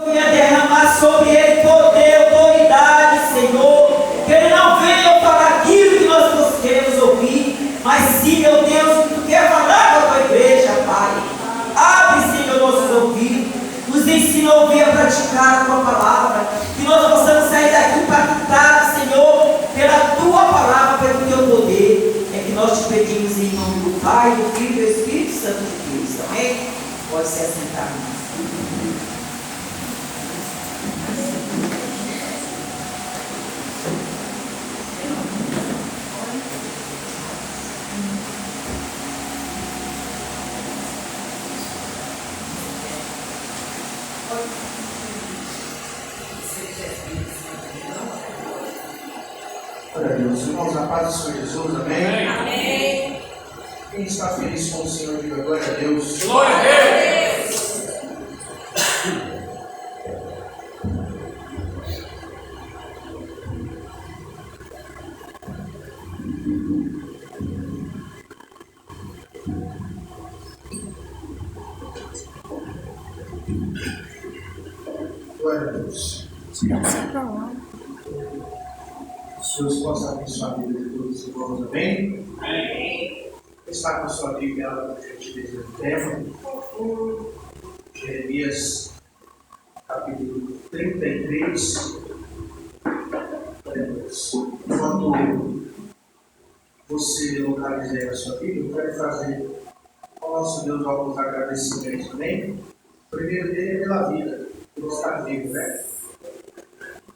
Venha derramar sobre ele poder, autoridade, Senhor. Que ele não venha falar aquilo que nós queremos ouvir, mas sim, meu Deus, que tu quer falar com a tua igreja, Pai. Abre, Senhor, nossos ouvidos. Nos ensina a ouvir, a praticar a tua palavra. Que nós possamos sair daqui impactados, Senhor, pela tua palavra, pelo teu poder. É que nós te pedimos em nome do Pai, do Filho e do Espírito Santo de Deus. Amém? Pode se assentar. Glória a Deus. Irmãos, a paz do Senhor Jesus, amém? Amém. Quem está feliz com o Senhor, diga glória a Deus. Glória a Deus. Glória a Deus. Deus possa abençoar a vida de todos os irmãos, amém? Amém. Está com a sua Bíblia, ela por gentileza do tema. Jeremias, capítulo 33. Glória a Deus. Enquanto você localiza aí a sua Bíblia, eu quero fazer ao nosso Deus alguns agradecimentos, amém? O primeiro dele é pela vida, por estar vivo, né?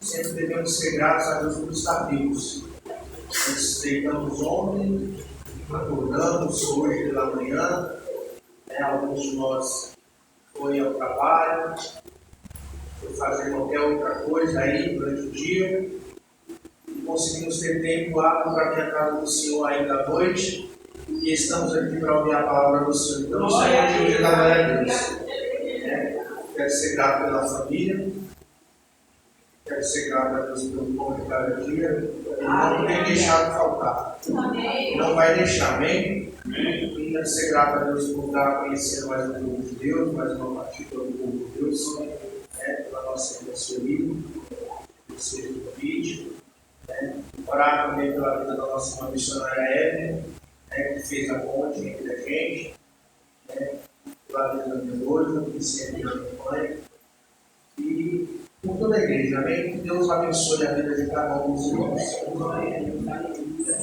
Sempre devemos ser gratos a Deus por estar vivos. Nós deitamos ontem, acordamos hoje pela manhã, alguns de nós foi ao trabalho, foi fazer qualquer outra coisa aí durante o dia, e conseguimos ter tempo apto para vir à casa do Senhor ainda à noite, e estamos aqui para ouvir a palavra do Senhor. Então, isso é um dia da glória a Deus. Quero ser grato pela família. Quero ser grato a Deus pelo pão de cada dia. Ele não tem deixado faltar. Amém. Não vai deixar, amém? E quero ser grato a Deus por dar a conhecer mais um povo de Deus, mais uma partícula do povo de Deus, pela nossa assessoria, por ser do vídeo. Orar também pela vida da nossa irmã missionária Evelyn, que fez a ponte entre a gente, pela vida da minha noiva, que sempre nos acompanha. E por toda a igreja, amém? Que Deus abençoe a vida de cada um dos irmãos.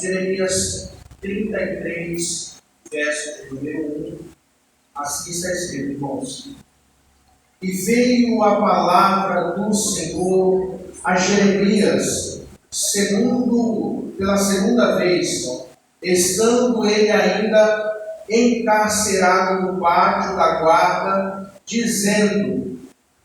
Jeremias 33, verso de número 1. Assim está escrito, irmãos. E veio a palavra do Senhor a Jeremias, pela segunda vez, estando ele ainda encarcerado no pátio da guarda, dizendo: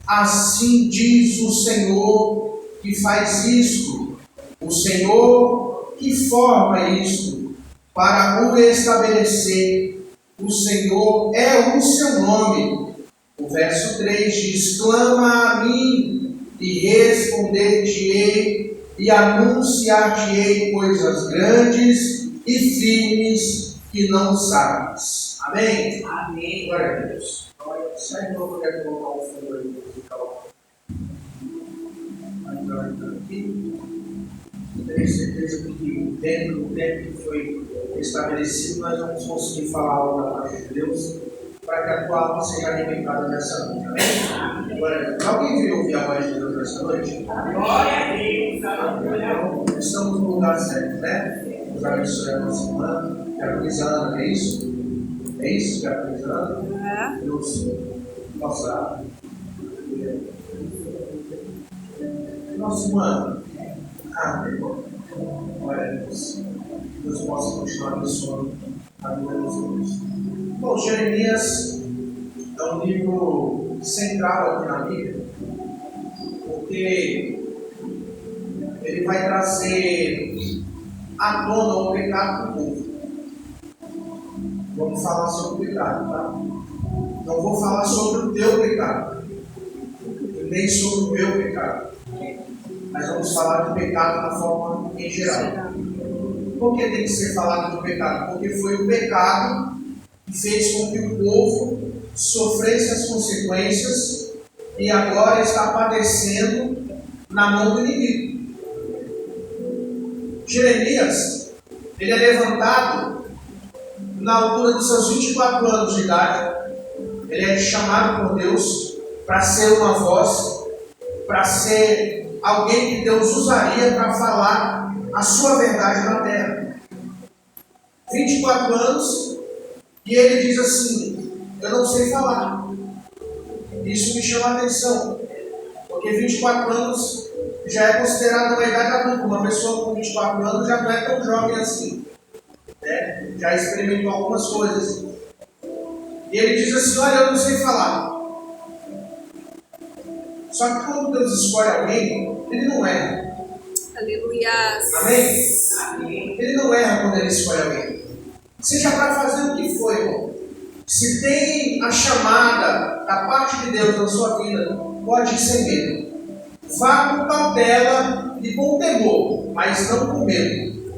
assim diz o Senhor que faz isto, o Senhor que forma isto, para o estabelecer. O Senhor é o seu nome. O verso 3 diz: clama a mim, e responder-te-ei, e anunciar-te-ei coisas grandes e firmes que não sabes. Amém? Amém. Glória a Deus. Sai de novo, quero colocar um fundo aí musical. Aqui. Tenho certeza que dentro do tempo que foi estabelecido, nós vamos conseguir falar algo da parte de Deus, para que a tua alma seja alimentada nessa noite. Amém? Agora, alguém veio ouvir a voz de Deus nessa noite? Glória a Deus. Então, estamos no lugar certo, né? Deus abençoe a nossa irmã, Gabrielizana, é isso? É isso, Gabrielizana? Deus possa. Nossa irmã, meu irmão, glória a Deus. Deus possa continuar abençoando a vida dos irmãos. Bom, Jeremias é um livro central aqui na Bíblia, porque ele vai trazer à tona o pecado do povo. Vamos falar sobre o pecado, tá? Não vou falar sobre o teu pecado, nem sobre o meu pecado, mas vamos falar do pecado na forma em geral. Por que tem que ser falado do pecado? Porque foi o pecado que fez com que o povo sofresse as consequências e agora está padecendo na mão do inimigo. Jeremias, ele é levantado na altura dos seus 24 anos de idade. Ele é chamado por Deus para ser uma voz, para ser alguém que Deus usaria para falar a sua verdade na terra. 24 anos, e ele diz assim: eu não sei falar. Isso me chama a atenção, porque 24 anos já é considerada uma idade adulta. Uma pessoa com 24 anos já não é tão jovem assim, né? Já experimentou algumas coisas. E ele diz assim: olha, eu não sei falar. Só que quando Deus escolhe alguém, ele não erra. Aleluia. Amém? Amém. Ele não erra quando ele escolhe alguém. Seja para fazer o que for, irmão. Se tem a chamada da parte de Deus na sua vida, pode ir sem medo. Vá com cautela e com temor, mas não com medo.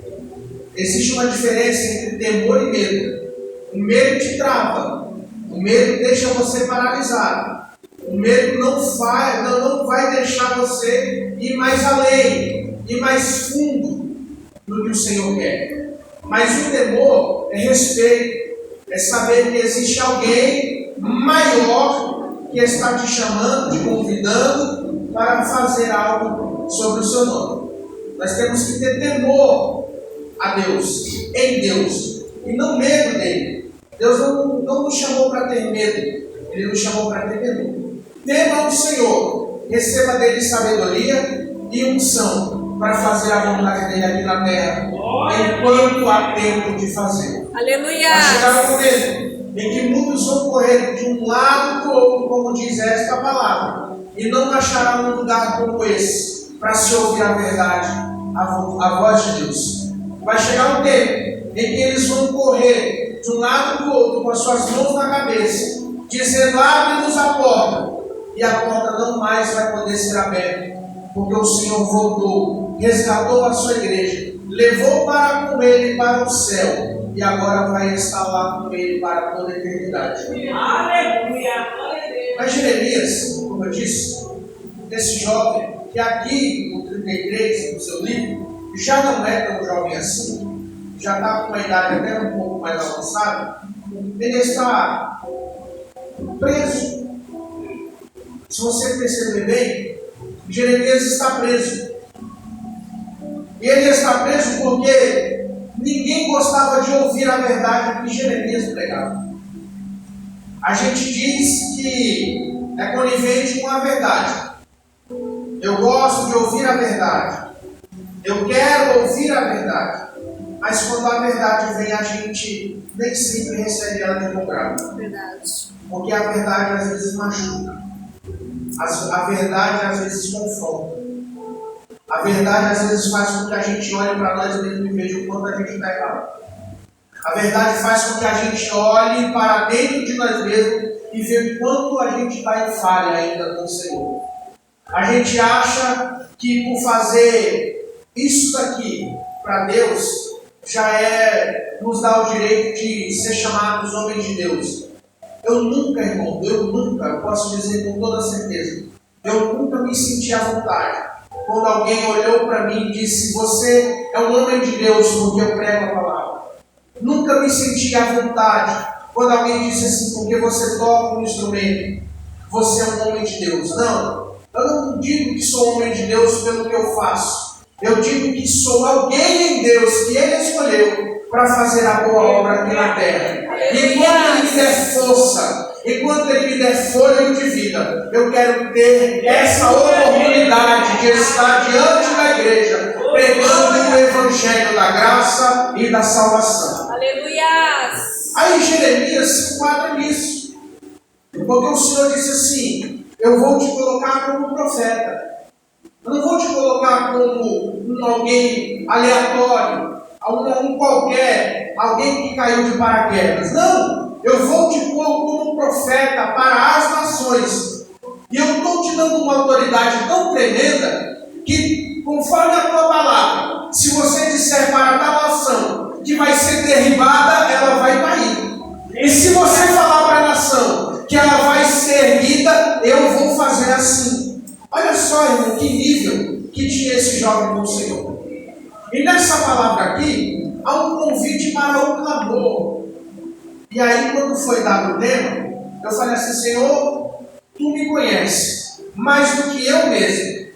Existe uma diferença entre temor e medo. O medo te trava. O medo deixa você paralisado. O medo não vai deixar você ir mais além, ir mais fundo do que o Senhor quer. Mas o temor é respeito. É saber que existe alguém maior que está te chamando, te convidando para fazer algo sobre o seu nome. Nós temos que ter temor a Deus, em Deus, e não medo dele. Deus não nos chamou para ter medo, Ele nos chamou para ter temor. Tema o Senhor, receba dele sabedoria e unção para fazer a vontade dele aqui na terra, enquanto há tempo de fazer. Aleluia. Vai chegar um momento em que muitos vão correr de um lado para o outro, como diz esta palavra, e não achará um lugar como esse para se ouvir a verdade, a voz de Deus. Vai chegar um tempo em que eles vão correr de um lado para o outro com as suas mãos na cabeça, dizendo: abre-nos a porta, e a porta não mais vai poder ser aberta, porque o Senhor voltou, resgatou a sua igreja, levou para com ele para o céu, e agora vai estar lá com ele para toda a eternidade. Aleluia. Mas Jeremias, como eu disse, esse jovem, que aqui no 33, no seu livro, já não é tão jovem assim, já está com uma idade até um pouco mais avançada, ele está preso. Se você perceber bem, Jeremias está preso. E ele está preso porque ninguém gostava de ouvir a verdade que Jeremias pregava. A gente diz que é conivente com a verdade. Eu gosto de ouvir a verdade. Eu quero ouvir a verdade. Mas quando a verdade vem, a gente nem sempre recebe ela de bom grado. Verdade. Porque a verdade às vezes machuca. A verdade às vezes confronta. A verdade às vezes faz com que a gente olhe para nós mesmos e veja o quanto a gente está errado. A verdade faz com que a gente olhe para dentro de nós mesmos e veja o quanto a gente está em falha ainda com o Senhor. A gente acha que por fazer isso daqui para Deus já nos dá o direito de ser chamados homens de Deus. Eu nunca, irmão, posso dizer com toda certeza, eu nunca me senti à vontade quando alguém olhou para mim e disse: você é um homem de Deus porque eu prego a palavra. Nunca me senti à vontade quando alguém disse assim: porque você toca um instrumento, você é um homem de Deus. Não, eu não digo que sou homem de Deus pelo que eu faço. Eu digo que sou alguém em Deus que Ele escolheu para fazer a boa obra aqui na terra. E enquanto Ele me der força, enquanto Ele me der fôlego de vida, eu quero ter essa oportunidade de estar diante da igreja, pregando o Evangelho da graça e da salvação. Aleluia. Aí Jeremias se enquadra nisso, porque o Senhor disse assim: eu vou te colocar como profeta. Eu não vou te colocar como alguém aleatório, um qualquer, alguém que caiu de paraquedas. Não, eu vou te pôr como profeta para as nações. E eu estou te dando uma autoridade tão tremenda que, conforme a tua palavra, se você disser para tal nação que vai ser derribada, ela vai cair. E se você falar para a nação que ela vai ser erguida, eu vou fazer assim, olha só, irmão, que nível que tinha esse jovem com o Senhor. E nessa palavra aqui, há um convite para o clamor. E aí, quando foi dado o tema, eu falei assim, Senhor, Tu me conheces, mais do que eu mesmo.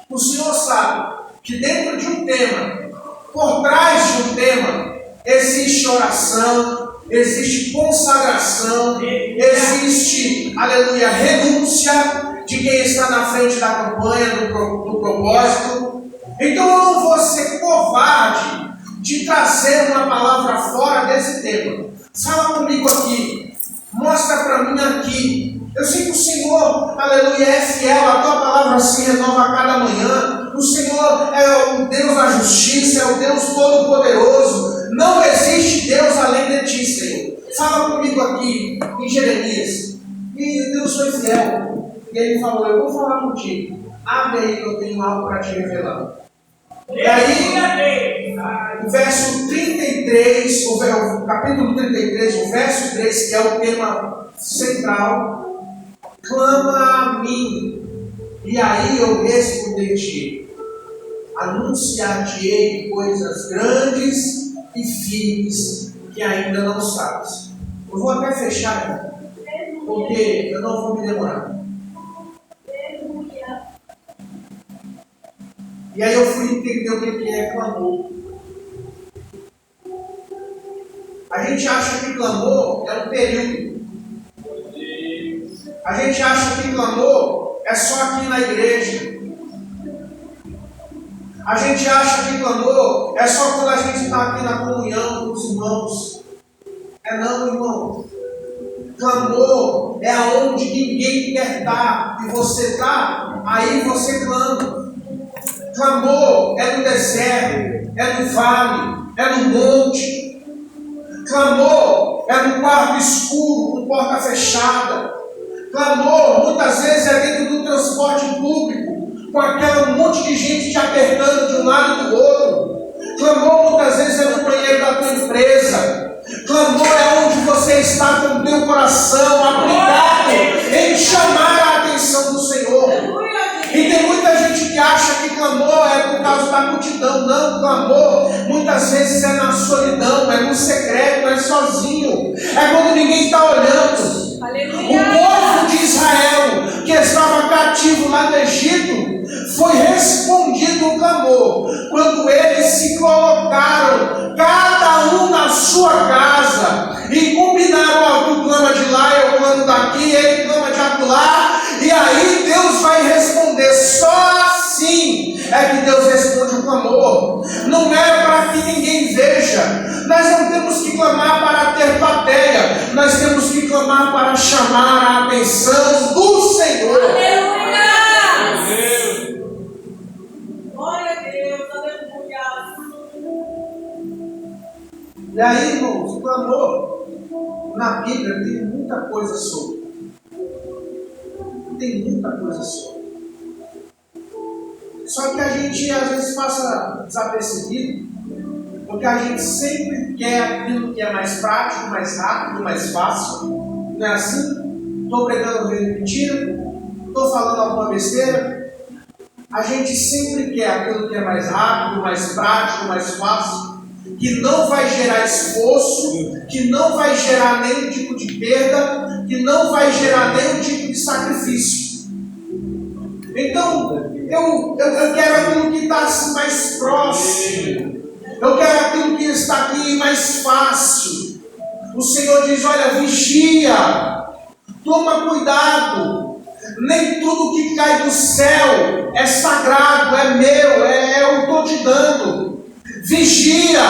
O Senhor sabe que dentro de um tema, por trás de um tema, existe oração, existe consagração, existe, aleluia, renúncia de quem está na frente da campanha, do propósito. Então eu não vou ser covarde de trazer uma palavra fora desse tema. Fala comigo aqui, mostra para mim aqui. Eu sei que o Senhor, aleluia, é fiel, a tua palavra se renova a cada manhã. O Senhor é o Deus da justiça, é o Deus todo-poderoso. Não existe Deus além de ti, Senhor. Fala comigo aqui em Jeremias. E Deus foi fiel. E ele falou, eu vou falar contigo. Abre aí que eu tenho algo para te revelar. E aí, o verso 33, o capítulo 33, o verso 3, que é o tema central, clama a mim, e aí eu responderei. Anunciar-te-ei coisas grandes e firmes que ainda não sabes. Eu vou até fechar, porque eu não vou me demorar. E aí eu fui entender o que é clamor. A gente acha que clamor é um período. A gente acha que clamor é só aqui na igreja. A gente acha que clamor é só quando a gente está aqui na comunhão com os irmãos. É não, irmão. Clamor é aonde ninguém quer estar. E você está, aí você clama. Clamor é no deserto, é no vale, é no monte. Clamor é no quarto escuro, com porta fechada. Clamor muitas vezes é dentro do transporte público, com aquele monte de gente te apertando de um lado e do outro. Clamor muitas vezes é no banheiro da tua empresa. Clamor é onde você está com o teu coração aplicado em chamar a atenção do Senhor. E tem muita gente que acha que clamor é por causa da multidão. Não, clamor muitas vezes é na solidão, é no secreto, é sozinho. É quando ninguém está olhando. Aleluia. O povo de Israel, que estava cativo lá no Egito, foi respondido o clamor quando eles se colocaram, cada um na sua casa, e combinaram, tu clama de lá, eu clamo daqui, ele clama de acolá, e aí Deus vai responder. Só assim é que Deus responde o clamor. Não é para que ninguém veja. Nós não temos que clamar para ter plateia. Nós temos que clamar para chamar a atenção do Senhor. Aleluia! Glória a Deus, aleluia. E aí, irmãos, o clamor na Bíblia tem muita coisa sobre. Tem muita coisa sobre. Só que a gente às vezes passa desapercebido, porque a gente sempre quer aquilo que é mais prático, mais rápido, mais fácil. Não é assim? Estou pregando mentira? Estou falando alguma besteira? A gente sempre quer aquilo que é mais rápido, mais prático, mais fácil, que não vai gerar esforço, que não vai gerar nenhum tipo de perda, que não vai gerar nenhum tipo de sacrifício. Então, eu quero aquilo que está assim mais próximo. Eu quero aquilo que está aqui mais fácil. O Senhor diz, olha, vigia, toma cuidado. Nem tudo que cai do céu é sagrado, é meu, eu estou te dando. Vigia,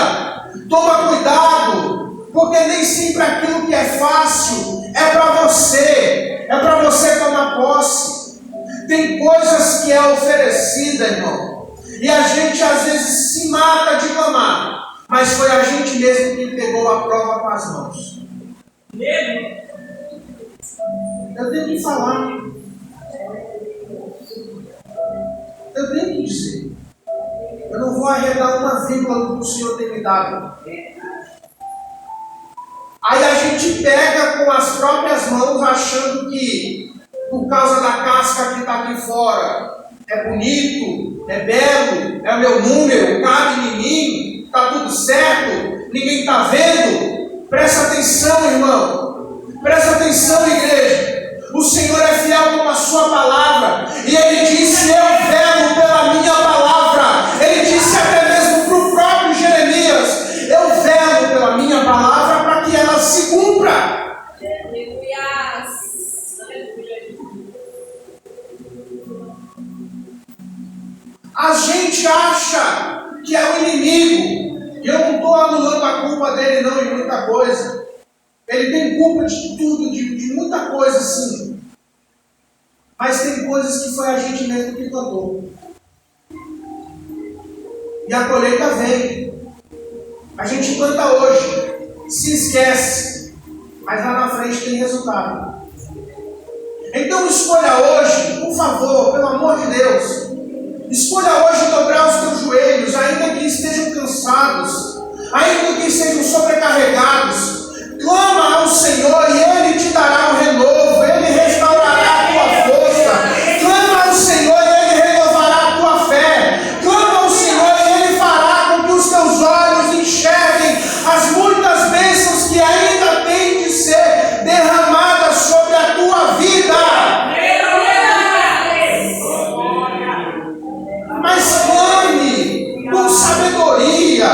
toma cuidado, porque nem sempre aquilo que é fácil é para você tomar posse. Tem coisas que é oferecida, irmão, e a gente às vezes se mata de clamar, mas foi a gente mesmo que pegou a prova com as mãos. Eu tenho que falar, eu tenho que dizer. Eu não vou arredar uma vírgula do que o Senhor tem me dado. Aí a gente pega com as próprias mãos, achando que por causa da casca que está aqui fora. É bonito, é belo, é o meu número, cabe em mim, está tudo certo, ninguém está vendo. Presta atenção, irmão. Presta atenção, igreja. O Senhor é fiel com a sua palavra. E Ele disse, eu velo pela minha palavra. Ele disse até mesmo para o próprio Jeremias, eu velo pela minha palavra para que ela se cumpra. A gente acha que é o inimigo. E eu não estou anulando a culpa dele não em muita coisa. Ele tem culpa de tudo, de muita coisa sim. Mas tem coisas que foi a gente mesmo que plantou. E a colheita vem. A gente planta hoje, se esquece, mas lá na frente tem resultado. Então escolha hoje, por favor, pelo amor de Deus. Escolha hoje dobrar os teus joelhos, ainda que estejam cansados, ainda que estejam sobrecarregados. Clama ao Senhor e Ele te dará um renovo, Ele restaurará a tua força. Clama ao Senhor e Ele renovará a tua fé. Clama ao Senhor e Ele fará com que os teus olhos enxerguem as muitas bênçãos que ainda têm de ser derramadas sobre a tua vida. Mas clame com sabedoria,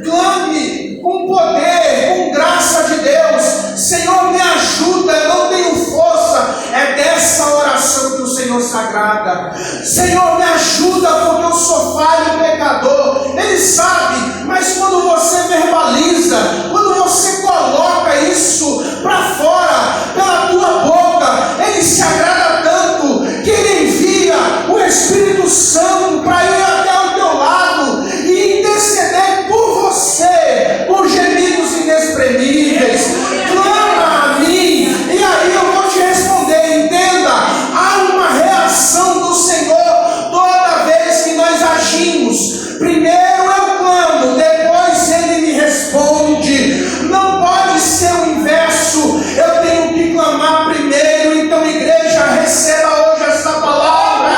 clame com poder, com graça de Deus. Senhor, me ajuda, eu não tenho força. É dessa oração que o Senhor se agrada. Senhor, me ajuda porque eu sou falho e pecador. Ele sabe, mas quando você verbaliza, quando você coloca isso para fora, pela tua boca, Ele se agrada tanto que Ele envia o Espírito Santo para ir até o teu lado e interceder por você, por gemidos inexprimíveis. Clama a mim, e aí eu vou te responder. Entenda, há uma reação do Senhor toda vez que nós agimos. Primeiro eu clamo, depois Ele me responde. Não pode ser o inverso. Eu tenho que clamar primeiro. Então, igreja, receba hoje essa palavra.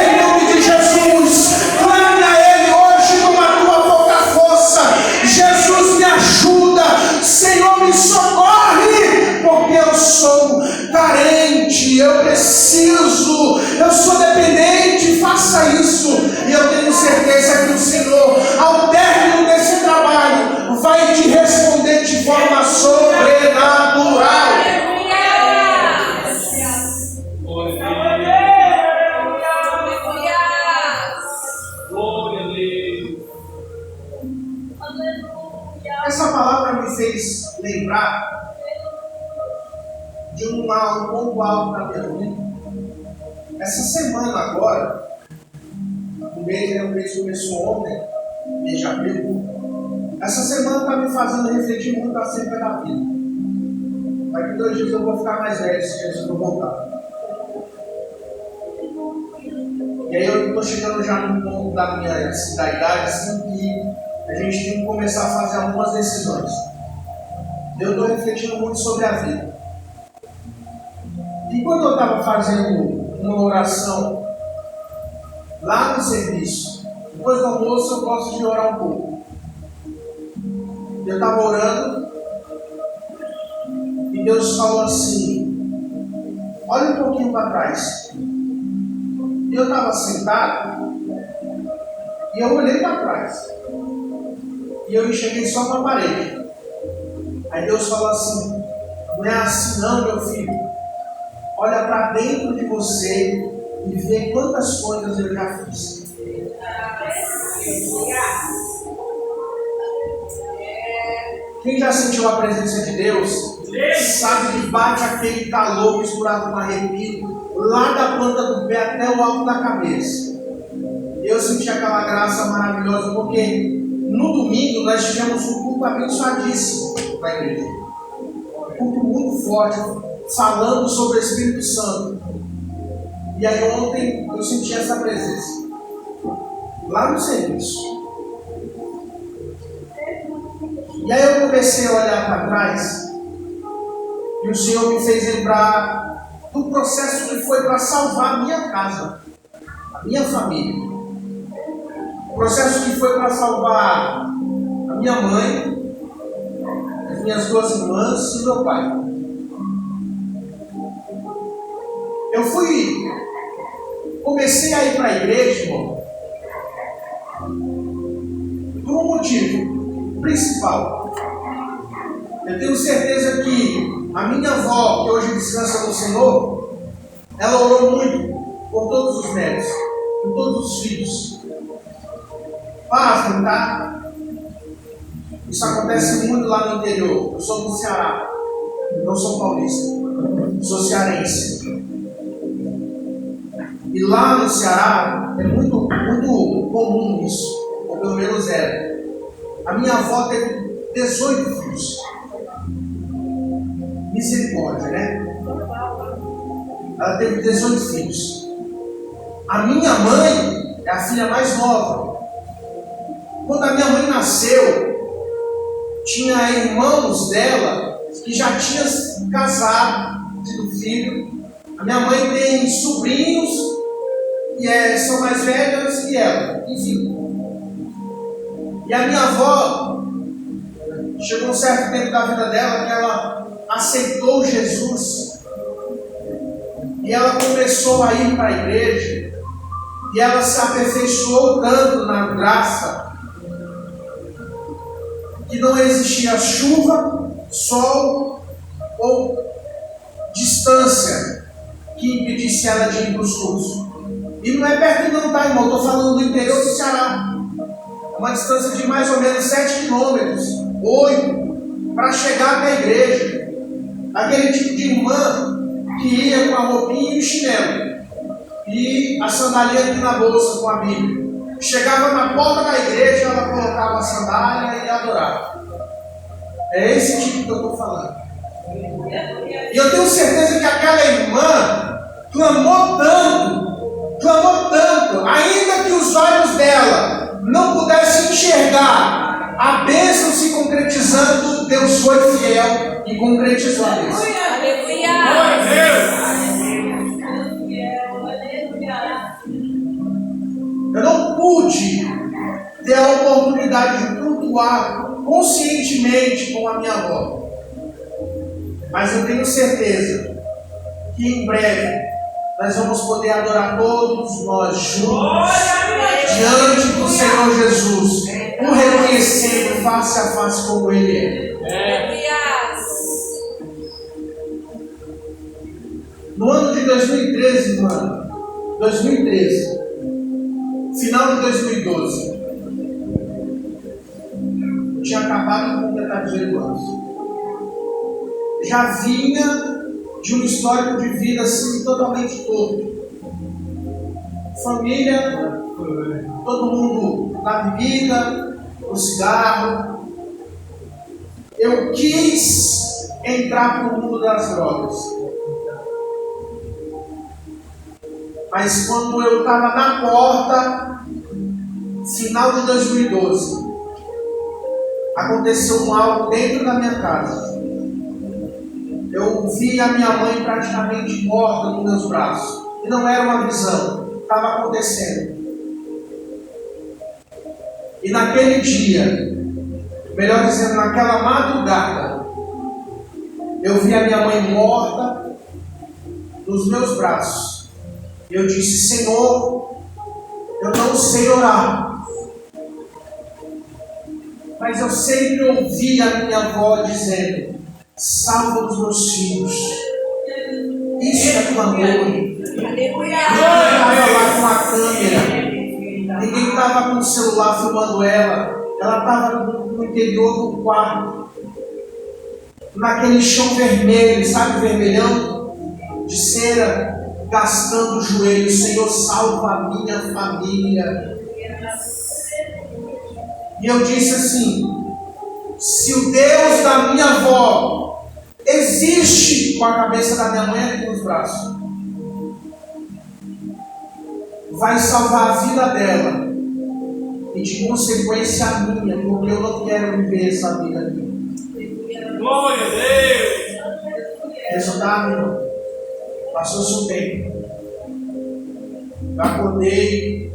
Em nome de Jesus, clame a Ele hoje com a tua pouca força. Jesus, me ajuda. Senhor, me socorre, porque eu sou carente, eu preciso, eu sou dependente. Faça isso, e eu tenho certeza que o Senhor, ao término desse trabalho, vai te responder de forma sobrenatural. Essa palavra me fez lembrar de um ponto alto na minha vida. Essa semana agora, o mês começou ontem, mês de abril. Essa semana está me fazendo refletir muito acerca da vida. Daqui 2 dias eu vou ficar mais velho, se Jesus não voltar. E aí eu estou chegando já no ponto da minha idade, assim, que a gente tem que começar a fazer algumas decisões. Eu estou refletindo muito sobre a vida. E quando eu estava fazendo uma oração lá no serviço, depois do almoço eu gosto de orar um pouco. Eu estava orando e Deus falou assim: olha um pouquinho para trás. E eu estava sentado e eu olhei para trás e eu enxerguei só uma parede. Aí Deus falou assim: não é assim não, meu filho. Olha para dentro de você e vê quantas coisas eu já fiz. Quem já sentiu a presença de Deus sabe que bate aquele calor misturado com arrepio lá da planta do pé até o alto da cabeça. Eu senti aquela graça maravilhosa porque no domingo nós tivemos um culto abençoadíssimo na igreja. Um culto muito forte, falando sobre o Espírito Santo. E aí ontem eu senti essa presença lá no serviço. E aí eu comecei a olhar para trás e o Senhor me fez lembrar do processo que foi para salvar a minha casa, a minha família. O processo que foi para salvar a minha mãe, as minhas duas irmãs e meu pai. Eu comecei a ir para a igreja, irmão, por um motivo principal. Eu tenho certeza que a minha avó, que hoje descansa no Senhor, ela orou muito por todos os netos, por todos os filhos. Pastor, tá? Isso acontece muito lá no interior. Eu sou do Ceará, não sou paulista, sou cearense. E lá no Ceará é muito comum isso, ou pelo menos era. A minha avó teve 18 filhos. Misericórdia, né? Ela teve 18 filhos. A minha mãe é a filha mais nova. Quando a minha mãe nasceu, tinha irmãos dela que já tinham casado, tido filho. A minha mãe tem sobrinhos que são mais velhos que ela, enfim. E a minha avó, chegou um certo tempo da vida dela que ela aceitou Jesus. E ela começou a ir para a igreja. E ela se aperfeiçoou tanto na graça que não existia chuva, sol ou distância que impedisse ela de ir para os cursos. E não é perto não, tá, irmão? Estou falando do interior do Ceará. É uma distância de mais ou menos 7 quilômetros, 8, para chegar até a igreja. Aquele tipo de irmã que ia com a roupinha e o chinelo e a sandália aqui na bolsa com a Bíblia. Chegava na porta da igreja, ela colocava a sandália e adorava. É esse tipo que eu estou falando. E eu tenho certeza que aquela irmã clamou tanto, ainda que os olhos dela não pudessem enxergar a bênção se concretizando, Deus foi fiel e concretizou a bênção. Eu não pude ter a oportunidade de cultuar conscientemente com a minha avó. Mas eu tenho certeza que em breve nós vamos poder adorar todos nós juntos diante do Senhor Jesus, o reconhecendo face a face como Ele é. No ano de 2013, mano, 2013, final de 2012, eu tinha acabado de completar 18 anos. Já vinha de um histórico de vida assim totalmente torto. Família, todo mundo na bebida, no cigarro. Eu quis entrar no mundo das drogas. Mas quando eu estava na porta, final de 2012, aconteceu algo dentro da minha casa. Eu vi a minha mãe praticamente morta nos meus braços. E não era uma visão, estava acontecendo. E naquele dia, melhor dizendo, naquela madrugada, eu vi a minha mãe morta nos meus braços. E eu disse: Senhor, eu não sei orar, mas eu sempre ouvi a minha avó dizendo: salva os meus filhos. Isso é clamor. Ninguém estava lá com a câmera, ninguém estava com o celular filmando ela. Ela estava no interior do quarto, naquele chão vermelho, sabe, vermelhão de cera, gastando o joelho. Senhor, salva a minha família. E eu disse assim: se o Deus da minha avó existe com a cabeça da minha mãe aqui nos braços, vai salvar a vida dela e de consequência a minha, porque eu não quero viver essa vida aqui. Glória a Deus! Resultado, irmão, Passou-se um tempo. Eu acordei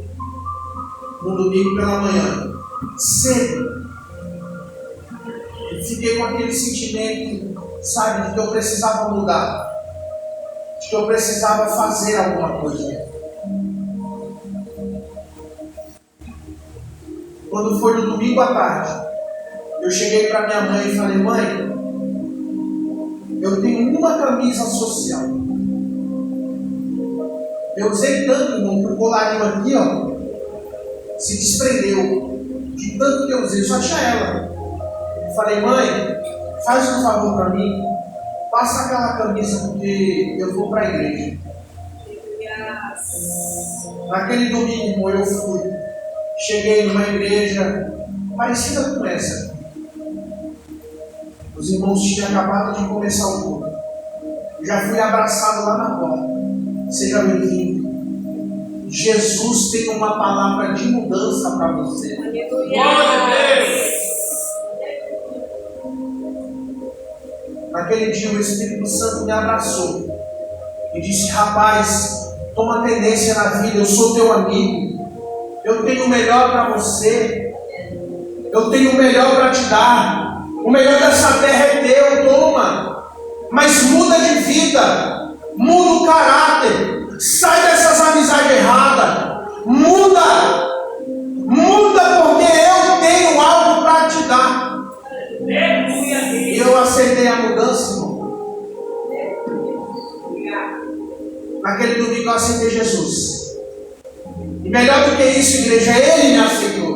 no domingo pela manhã, cedo. E fiquei com aquele sentimento, sabe, de que eu precisava mudar. De que eu precisava fazer alguma coisa. Quando foi no domingo à tarde, eu cheguei para minha mãe e falei: mãe, eu tenho uma camisa social. Eu usei tanto, irmão, que o colarinho aqui, ó, se desprendeu. De tanto que eu usei, só tinha ela. Eu falei: mãe, faz um favor para mim, passa aquela camisa porque eu vou para a igreja. Naquele domingo, irmão, eu fui. Cheguei numa igreja parecida com essa. Os irmãos tinham acabado de começar o culto. Já fui abraçado lá na porta. Seja bem-vindo. Jesus tem uma palavra de mudança para você. Glória a Deus. Naquele dia o Espírito Santo me abraçou e disse: rapaz, toma tendência na vida, eu sou teu amigo. Eu tenho o melhor para você. Eu tenho o melhor para te dar. O melhor dessa terra é teu, toma. Mas muda de vida. Muda o caráter. Sai dessas amizades erradas. Muda. Muda porque eu tenho algo para te dar. E eu aceitei a mudança, irmão. Naquele domingo eu aceitei Jesus. E melhor do que isso, igreja, Ele me aceitou.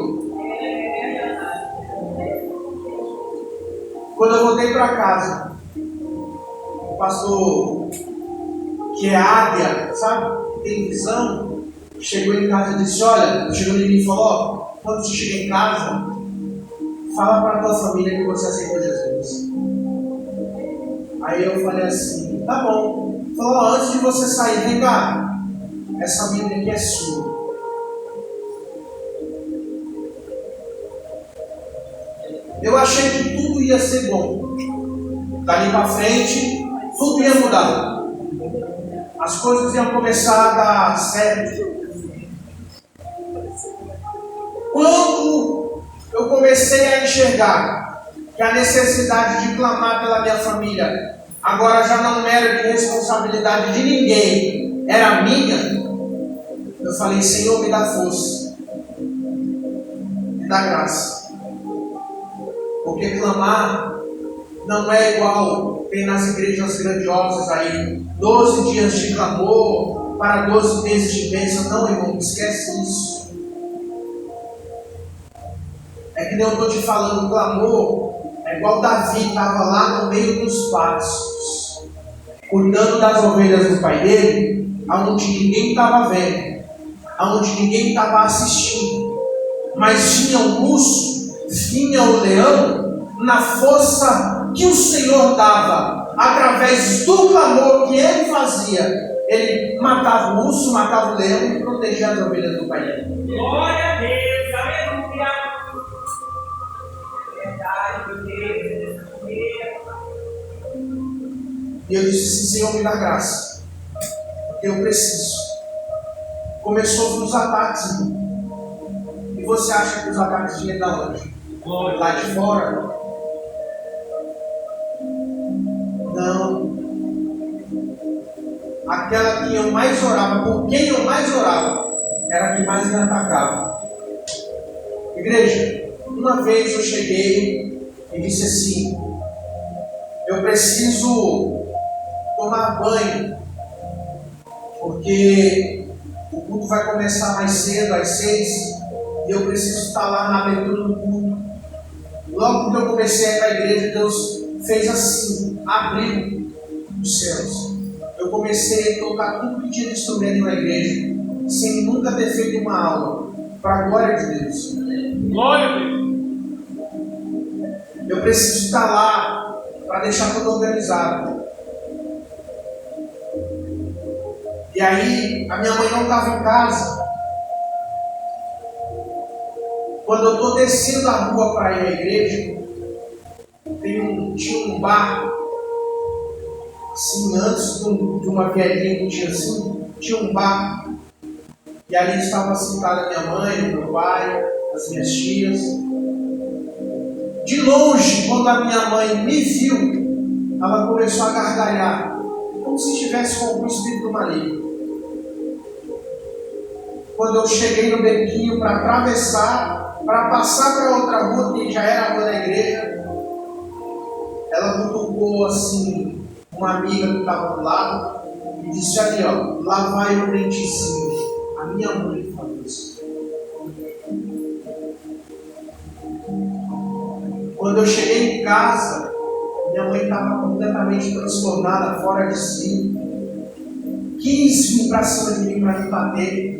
Quando eu voltei para casa, o pastor, que é águia, sabe, tem visão, chegou em casa e disse: olha, chegou em mim e falou: ó, quando você chegar em casa, fala para a tua família que você aceitou Jesus. Aí eu falei assim: tá bom. Falou: ó, antes de você sair, vem cá, essa Bíblia aqui é sua. Eu achei que tudo ia ser bom. Dali para frente, tudo ia mudar. As coisas iam começar a dar certo. Quando eu comecei a enxergar que a necessidade de clamar pela minha família agora já não era de responsabilidade de ninguém, era minha, eu falei: Senhor, me dá força, me dá graça. Porque clamar não é igual tem nas igrejas grandiosas aí, 12 dias de clamor para 12 meses de bênção. Não, irmão, esquece isso. É que nem eu estou te falando, clamor é igual Davi estava lá no meio dos pastos, cuidando das ovelhas do pai dele, aonde ninguém estava vendo, aonde ninguém estava assistindo, mas vinha o urso, vinha o leão, na força que o Senhor dava, através do clamor que ele fazia, ele matava o urso, matava o leão e protegia as ovelhas do pai dele. Glória a Deus, aleluia. É verdade, meu Deus. E eu disse assim: Senhor, me dá graça, porque eu preciso. Começou os ataques, irmão. E você acha que os ataques vinham da onde? Lá de fora? Não. Aquela que eu mais orava, por quem eu mais orava, era a que mais me atacava. Igreja, uma vez eu cheguei e disse assim: eu preciso tomar banho, porque o culto vai começar mais cedo, às 6, e eu preciso estar lá na abertura do culto. Logo que eu comecei a ir para a igreja, Deus fez assim, abriu os céus. Eu comecei a tocar tudo que tinha de instrumento na igreja, sem nunca ter feito uma aula, para a glória de Deus. Glória a Deus. Eu preciso estar lá para deixar tudo organizado. E aí, a minha mãe não estava em casa. Quando eu estou descendo a rua para ir à igreja, tinha um bar assim, antes de uma velhinha que tinha assim, tinha um bar. E ali estava sentada minha mãe, meu pai, as minhas tias. De longe, quando a minha mãe me viu, ela começou a gargalhar, como se estivesse com algum espírito maligno. Quando eu cheguei no bequinho para atravessar, para passar para outra rua, que já era a rua da igreja, ela cutucou assim uma amiga que estava do lado e disse ali, ó, lá vai o crentezinho. A minha mãe falou isso. Quando eu cheguei em casa, minha mãe estava completamente transtornada, fora de si. Quis vir para cima de mim para me bater.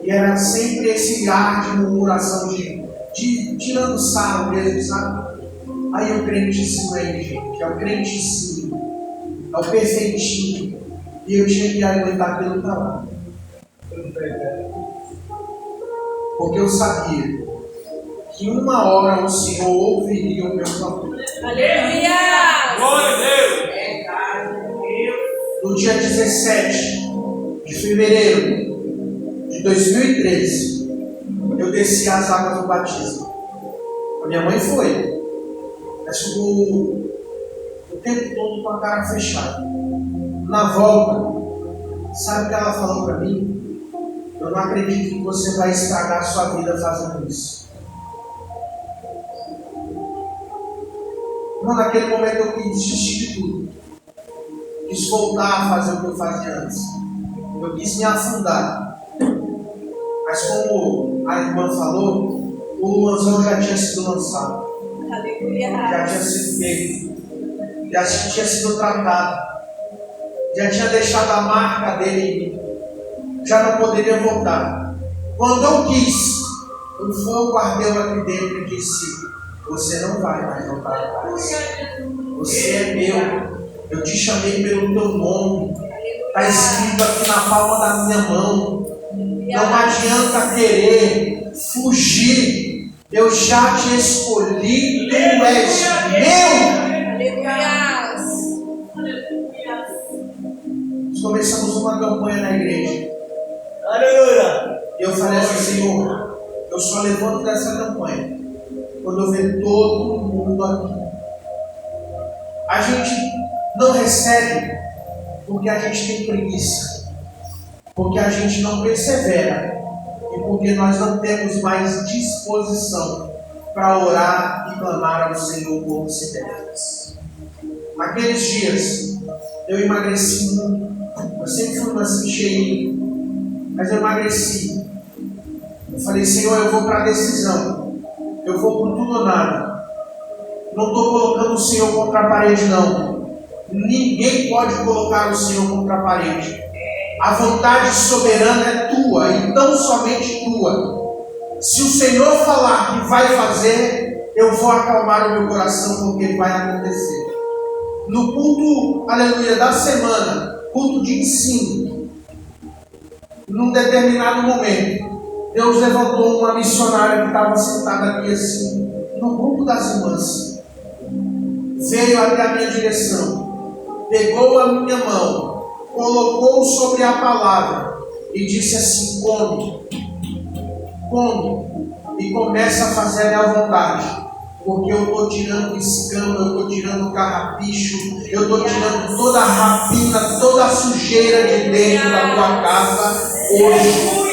E era sempre esse ar de murmuração, de tirando sarro mesmo, sabe? Aí o crentezinho aí, gente, é o crentezinho, é o perfeitinho. E eu tinha que aguentar aquilo para lá. Porque eu sabia que uma hora o Senhor ouviria o meu clamor. Aleluia! Glória a Deus! No dia 17 de fevereiro de 2013, eu desci as águas do batismo. A minha mãe foi. Mas ficou o tempo todo com a cara fechada. Na volta, sabe o que ela falou para mim? Eu não acredito que você vai estragar a sua vida fazendo isso. Mas naquele momento eu quis desistir de tudo. Quis voltar a fazer o que eu fazia antes. Eu quis me afundar. Mas como a irmã falou, o anzol já tinha sido lançado. Já tinha sido pego. Já tinha sido tratado. Já tinha deixado a marca dele em mim. Já não poderia voltar. Quando eu quis, um fogo ardeu aqui dentro e disse: você não vai mais voltar atrás. Você é meu. Eu te chamei pelo teu nome. Está escrito aqui na palma da minha mão. Não adianta querer fugir. Eu já te escolhi. Tu és meu. Nós começamos uma campanha na igreja. Aleluia! E eu falei assim: Senhor, eu só levanto dessa campanha quando eu ver todo mundo aqui. A gente não recebe porque a gente tem preguiça, porque a gente não persevera e porque nós não temos mais disposição para orar e clamar ao Senhor como se deve. Naqueles dias eu emagreci muito. Eu sempre fui assim cheinho, mas eu emagreci. Eu falei: Senhor, eu vou para a decisão. Eu vou por tudo ou nada. Não estou colocando o Senhor contra a parede, não. Ninguém pode colocar o Senhor contra a parede. A vontade soberana é tua, e tão somente tua. Se o Senhor falar que vai fazer, eu vou acalmar o meu coração, porque vai acontecer. No culto, aleluia, da semana, culto de ensino, num determinado momento, Deus levantou uma missionária que estava sentada aqui assim, no grupo das irmãs. Veio até a minha direção, pegou a minha mão, colocou sobre a palavra e disse assim: come, e começa a fazer a minha vontade. Porque eu estou tirando escama, eu estou tirando carrapicho, eu estou tirando toda a rapina, toda a sujeira de dentro da tua casa hoje.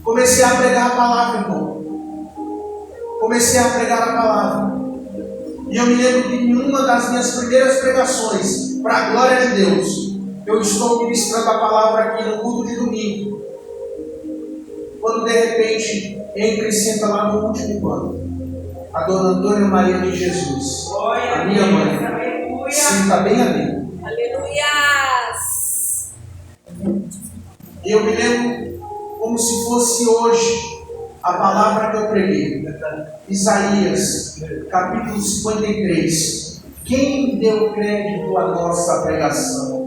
Comecei a pregar a palavra, irmão. Comecei a pregar a palavra. E eu me lembro que em uma das minhas primeiras pregações, para a glória de Deus, eu estou ministrando a palavra aqui no culto de domingo. Quando de repente entra e senta lá no último banco a dona Antônia Maria de Jesus, a minha mãe, senta bem ali. Aleluias! E eu me lembro como se fosse hoje a palavra que eu preguei. Isaías, capítulo 53. Quem deu crédito à nossa pregação?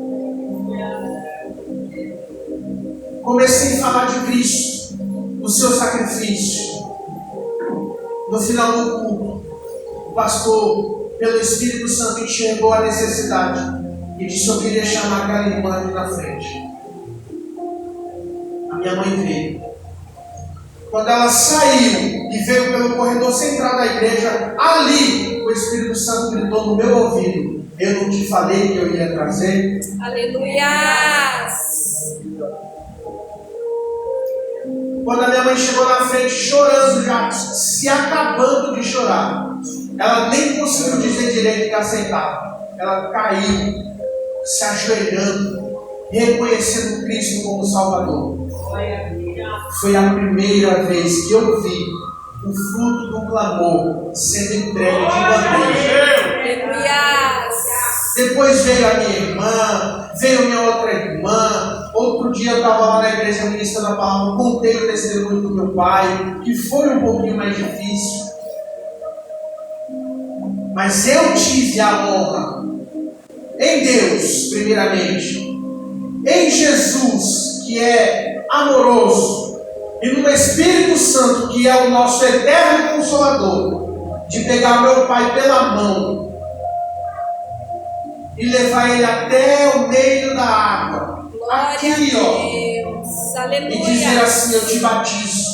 Comecei a falar de Cristo, do seu sacrifício. No final do culto, o pastor, pelo Espírito Santo, enxergou a necessidade e disse: eu queria chamar aquela irmã ali na frente. A minha mãe veio. Quando ela saiu e veio pelo corredor central da igreja, ali o Espírito Santo gritou no meu ouvido: eu não te falei que eu ia trazer? Aleluia! Quando a minha mãe chegou na frente chorando, já se acabando de chorar, ela nem conseguiu dizer direito que aceitava. Ela caiu, se ajoelhando, reconhecendo Cristo como Salvador. Foi a primeira vez que eu vi o fruto do clamor sendo entregue de bandeja. Aleluia! Depois veio a minha irmã, veio minha outra irmã. Outro dia eu estava lá na igreja ministrando a palavra, contei o testemunho do meu pai, que foi um pouquinho mais difícil. Mas eu tive a honra em Deus, primeiramente, em Jesus, que é amoroso, e no Espírito Santo, que é o nosso eterno Consolador, de pegar meu pai pela mão e levar ele até o meio da água. Aqui, ó, aleluia. E dizer assim: eu te batizo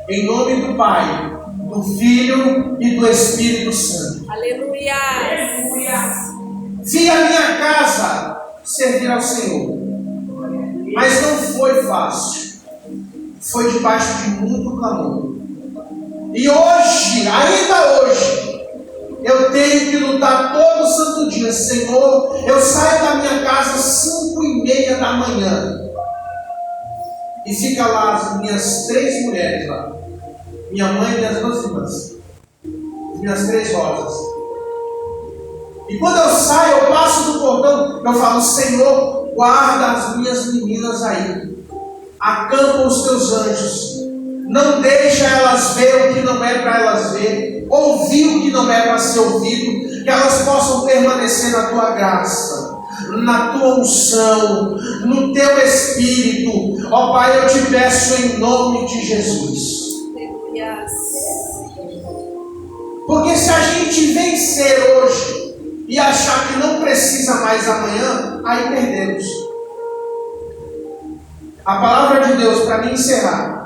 em nome do Pai, do Filho e do Espírito Santo. Aleluia. Vi a minha casa servir ao Senhor, mas não foi fácil, foi debaixo de muito clamor. E hoje, ainda hoje, eu tenho que lutar todo santo dia. Senhor, eu saio da minha casa às 5:30 da manhã. E fica lá as minhas 3 mulheres lá. Minha mãe e minhas 2 irmãs. As minhas 3 rosas. E quando eu saio, eu passo do portão, eu falo: Senhor, guarda as minhas meninas aí. Acampa os teus anjos. Não deixa elas ver o que não é para elas ver, ouvir o que não é para ser ouvido, que elas possam permanecer na tua graça, na tua unção, no teu Espírito. Ó Pai, eu te peço em nome de Jesus. Porque se a gente vencer hoje e achar que não precisa mais amanhã, aí perdemos. A palavra de Deus, para me encerrar,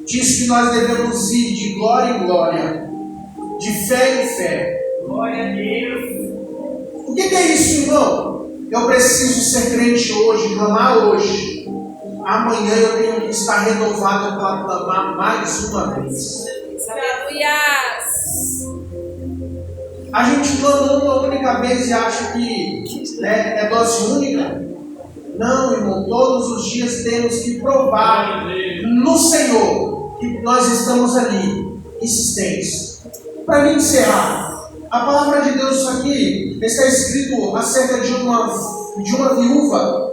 diz que nós devemos ir de glória em glória, de fé em fé. Glória a Deus. O que é isso, irmão? Eu preciso ser crente hoje, clamar hoje. Amanhã eu tenho que estar renovado para clamar mais uma vez. Aleluia. A gente clamou uma única vez e acha que é dose única. Não, irmão, todos os dias temos que provar no Senhor que nós estamos ali, insistentes. Para me encerrar, a palavra de Deus, isso aqui está escrito acerca de uma viúva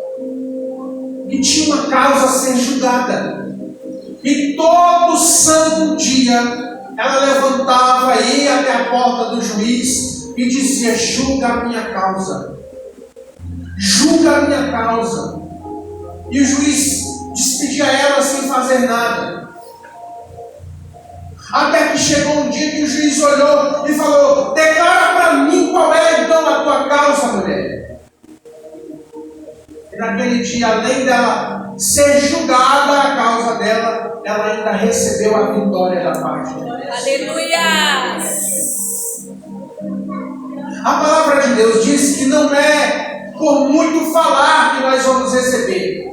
que tinha uma causa a ser julgada. E todo santo dia ela levantava, ia até a porta do juiz e dizia: julga a minha causa. Julga a minha causa. E o juiz despedia ela sem fazer nada. Até que chegou um dia que o juiz olhou e falou: declara para mim qual é então a tua causa, mulher. E naquele dia, além dela ser julgada a causa dela, ela ainda recebeu a vitória da parte de Deus. Aleluia. A palavra de Deus diz que não é por muito falar que nós vamos receber,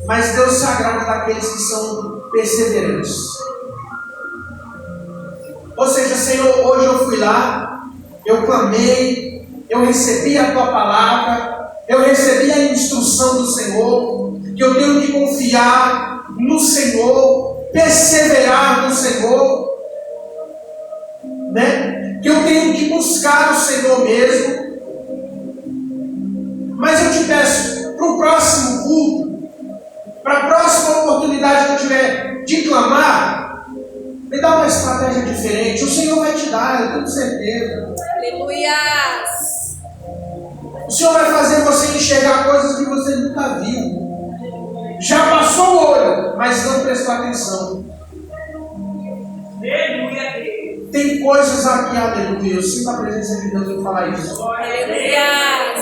mas Deus se agrada daqueles que são perseverantes. Ou seja, Senhor, hoje eu fui lá, eu clamei, eu recebi a tua palavra, eu recebi a instrução do Senhor, que eu tenho que confiar no Senhor, perseverar no Senhor, que eu tenho que buscar o Senhor mesmo. Mas eu te peço, para o próximo culto, para a próxima oportunidade que eu tiver de clamar, me dá uma estratégia diferente. O Senhor vai te dar, eu tenho certeza. Aleluia. O Senhor vai fazer você enxergar coisas que você nunca viu. Já passou o olho, mas não prestou atenção. Aleluia a Deus. coisas aqui, aleluia. Eu sinto a presença de Deus em falar isso. Aleluia.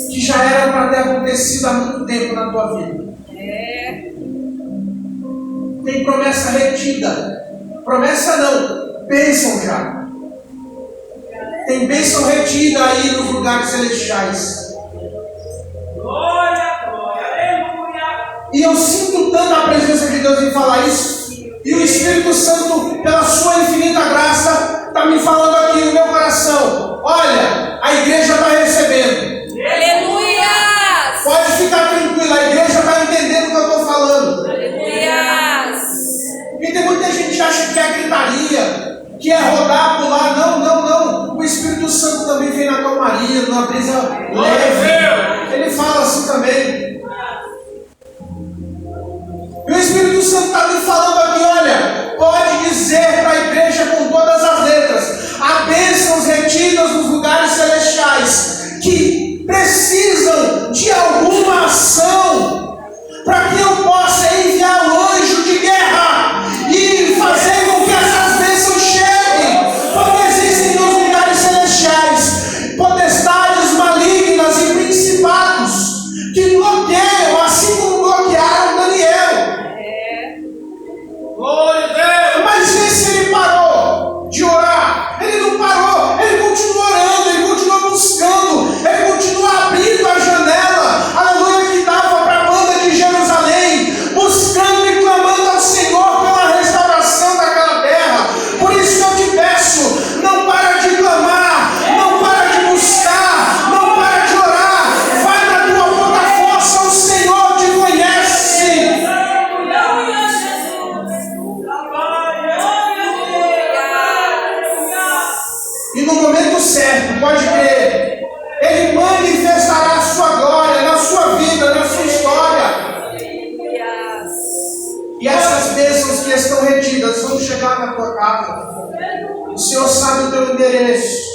Que já era para ter acontecido há muito tempo na tua vida. Tem promessa retida. Promessa não, bênção já. Tem bênção retida aí nos lugares celestiais. Glória, glória, aleluia. E eu sinto tanto a presença de Deus em falar isso. E o Espírito Santo, pela sua infinita graça, está me falando aqui no meu coração. Olha, a igreja está recebendo. Aleluia. Pode ficar tranquila, a igreja está entendendo o que eu estou falando. Aleluia. E tem muita gente que acha que é gritaria, que é rodar, pular. Não, não, não. O Espírito Santo também vem na calmaria, numa brisa leve. Ele fala assim também. E o Espírito Santo está me falando aqui, olha, pode dizer para a igreja com todas as letras, há bênçãos retidas nos lugares celestiais, que precisam de alguma ação, para que eu possa enviar o anjo de guerra e fazer com que essas bênçãos cheguem, porque existem nos lugares celestiais potestades malignas e principados que bloqueiam, assim como bloquearam Daniel. Glória a Deus. Mas vê se ele parou de orar. Ele não parou, ele continua orando, ele continua buscando, ele continua abrindo a janela, aleluia, que dava para a banda de Jerusalém, buscando e clamando ao Senhor pela restauração daquela terra. Por isso eu te peço, não para de clamar, não para de buscar, não para de orar, vai na tua própria força, o Senhor te conhece. E no momento certo, pode crer, Ele manifestará a sua glória na sua vida, na sua história. E essas bênçãos que estão retidas vão chegar na tua casa. O Senhor sabe o teu endereço.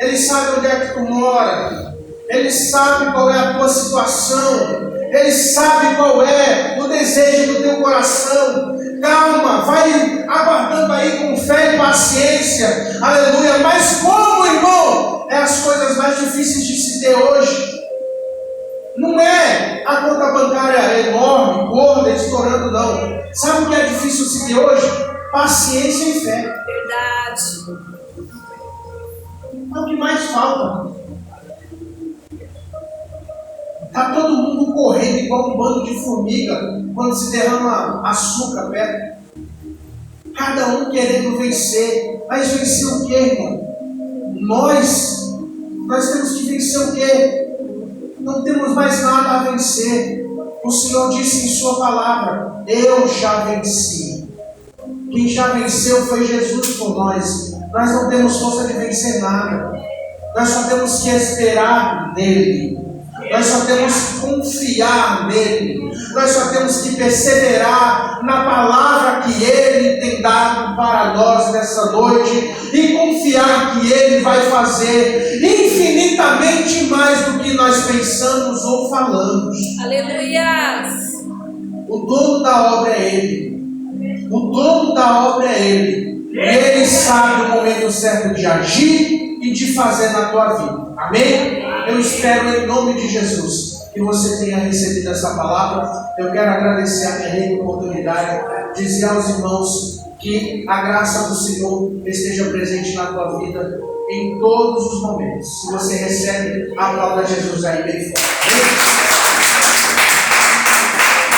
Ele sabe onde é que tu mora. Ele sabe qual é a tua situação. Ele sabe qual é o desejo do teu coração. Calma, vai aguardando aí com fé e paciência. Aleluia. Mas como, irmão, é as coisas mais difíceis de se ter hoje. Não é a conta bancária enorme, gorda, estourando, não. Sabe o que é difícil se ter hoje? Paciência e fé. Verdade. É o que mais falta. Está todo mundo correndo igual um bando de formiga quando se derrama açúcar perto. Cada um querendo vencer. Mas vencer o quê, irmão? Nós temos que vencer o quê? Não temos mais nada a vencer. O Senhor disse em sua palavra, eu já venci. Quem já venceu foi Jesus por nós. Nós não temos força de vencer nada. Nós só temos que esperar nele. Nós só temos que confiar nele. Nós só temos que perseverar na palavra que Ele tem dado para nós nessa noite e confiar que Ele vai fazer infinitamente mais do que nós pensamos ou falamos. Aleluia. O dono da obra é Ele. O dono da obra é Ele. Ele sabe o momento certo de agir e de fazer na tua vida. Amém? Eu espero em nome de Jesus que você tenha recebido essa palavra. Eu quero agradecer a minha rica oportunidade, dizer aos irmãos que a graça do Senhor esteja presente na tua vida em todos os momentos. Se você recebe, aplauda Jesus aí bem forte.